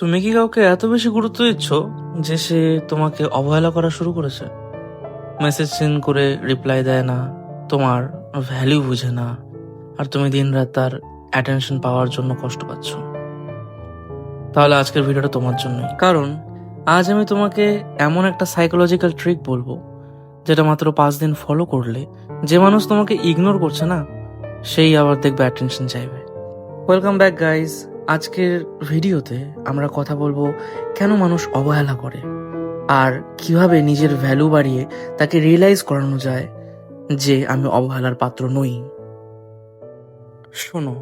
তুমি কি কাউকে এত বেশি গুরুত্ব দিচ্ছ যে সে তোমাকে অবহেলা করা শুরু করেছে? মেসেজ সেন্ড করে রিপ্লাই দেয় না, তোমার ভ্যালু বুঝে না, আর তুমি দিনরাত তার অ্যাটেনশন পাওয়ার জন্য কষ্ট পাচ্ছ। তাহলে আজকের ভিডিওটা তোমার জন্যই, কারণ আজ আমি তোমাকে এমন একটা সাইকোলজিক্যাল ট্রিক বলবো যেটা মাত্র 5 দিন ফলো করলে যে মানুষ তোমাকে ইগনোর করছে না, সেই আবার দেখবে অ্যাটেনশন চাইবে। Welcome back guys. আজকের ভিডিওতে আমরা কথা বলবো কেন মানুষ অবহেলা করে আর কিভাবে নিজের ভ্যালু বাড়িয়ে তাকে রিয়েলাইজ করানো যায় যে আমি অবহেলার পাত্র নই। শোনো,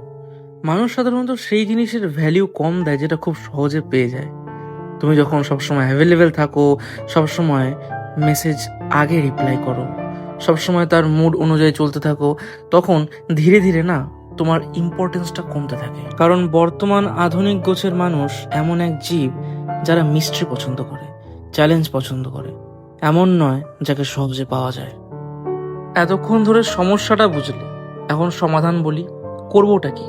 মানুষ সাধারণত সেই জিনিসের ভ্যালু কম দেয় যেটা খুব সহজে পেয়ে যায়। তুমি যখন সবসময় অ্যাভেলেবেল থাকো, সবসময় মেসেজ আগে রিপ্লাই করো, সবসময় তার মুড অনুযায়ী চলতে থাকো, তখন ধীরে ধীরে না তোমার ইম্পর্টেন্সটা কমতে থাকে। কারণ বর্তমান আধুনিক গোছের মানুষ এমন এক জীব যারা মিস্ট্রি পছন্দ করে, চ্যালেঞ্জ পছন্দ করে, এমন নয় যাকে সহজে পাওয়া যায়। এতক্ষণ ধরে সমস্যাটা বুঝলে, এখন সমাধান বলি। করবোটা কি?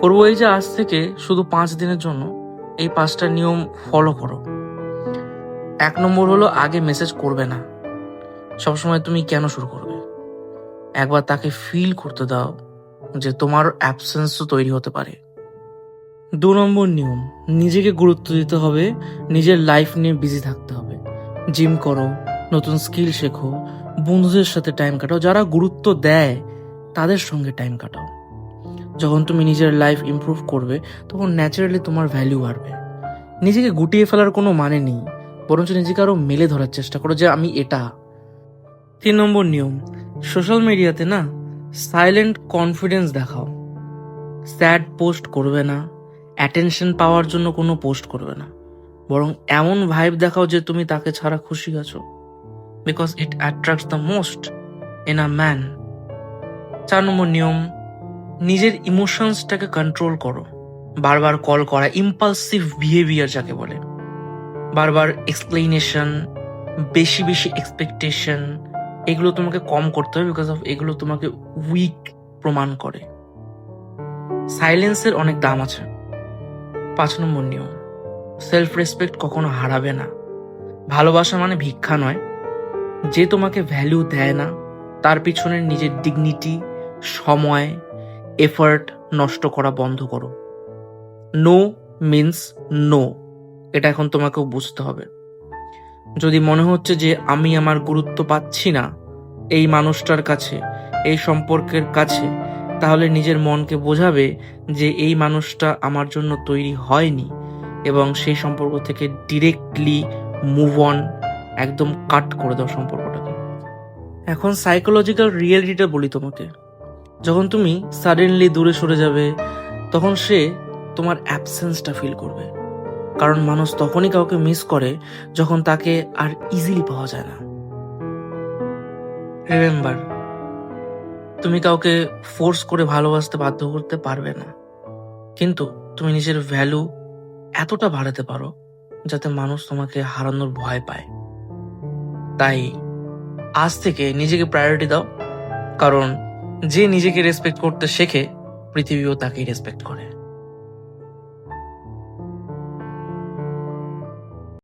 করবো এই যে আজ থেকে শুধু 5 দিনের জন্য এই 5টা নিয়ম ফলো করো। 1 নম্বর হলো আগে মেসেজ করবে না। সবসময় তুমি কেন শুরু করবে? একবার তাকে ফিল করতে দাও যে তোমার অ্যাবসেন্সও তৈরি হতে পারে। 2 নম্বর নিয়ম, নিজেকে গুরুত্ব দিতে হবে, নিজের লাইফ নিয়ে বিজি থাকতে হবে। জিম করো, নতুন স্কিল শেখো, বন্ধুদের সাথে টাইম কাটাও, যারা গুরুত্ব দেয় তাদের সঙ্গে টাইম কাটাও। যখন তুমি নিজের লাইফ ইমপ্রুভ করবে তখন ন্যাচারালি তোমার ভ্যালু বাড়বে। নিজেকে গুটিয়ে ফেলার কোনো মানে নেই, বরঞ্চ নিজেকে আরো মেলে ধরার চেষ্টা করো যে আমি এটা। 3 নম্বর নিয়ম, সোশ্যাল মিডিয়াতে না সাইলেন্ট কনফিডেন্স দেখাও। স্যাড পোস্ট করবে না, অ্যাটেনশন পাওয়ার জন্য কোনো পোস্ট করবে না, বরং এমন ভাইব দেখাও যে তুমি তাকে ছাড়া খুশি আছো, because it attracts the most in a man. 4 নম্বর নিয়ম, নিজের ইমোশনসটাকে কন্ট্রোল করো। বারবার কল করা, ইম্পালসিভ বিহেভিয়ার যাকে বলে, বারবার এক্সপ্লেনেশন, বেশি বেশি এক্সপেকটেশন, এগুলো তোমাকে কম করতে হবে, বিকজ অফ এগুলো তোমাকে উইক প্রমাণ করে। সাইলেন্সের অনেক দাম আছে। 5 নম্বর নিয়ম, সেলফ রেসপেক্ট কখনো হারাবে না। ভালোবাসা মানে ভিক্ষা নয়। যে তোমাকে ভ্যালু দেয় না তার পিছনে নিজের ডিগনিটি, সময়, এফার্ট নষ্ট করা বন্ধ করো। নো মিন্স নো, এটা এখন তোমাকেও বুঝতে হবে। যদি মনে হচ্ছে যে আমি আমার গুরুত্ব পাচ্ছি না এই মানুষটার কাছে, এই সম্পর্কের কাছে, তাহলে নিজের মনকে বোঝাবে যে এই মানুষটা আমার জন্য তৈরি হয়নি, এবং সেই সম্পর্ক থেকে ডিরেক্টলি মুভ অন, একদম কাট করে দাও সম্পর্কটাকে। এখন সাইকোলজিক্যাল রিয়েলিটিটা বলি তোমাকে। যখন তুমি সাডেনলি দূরে সরে যাবে তখন সে তোমার অ্যাবসেন্সটা ফিল করবে, কারণ মানুষ তখনই কাউকে মিস করে যখন তাকে আর ইজিলি পাওয়া যায় না। রিমেম্বার, তুমি কাউকে ফোর্স করে ভালোবাসতে বাধ্য করতে পারবে না, কিন্তু তুমি নিজের ভ্যালু এতটা বাড়াতে পারো যাতে মানুষ তোমাকে হারানোর ভয় পায়। তাই আজ থেকে নিজেকে প্রায়োরিটি দাও, কারণ যে নিজেকে রেসপেক্ট করতে শেখে পৃথিবীও তাকেই রেসপেক্ট করে।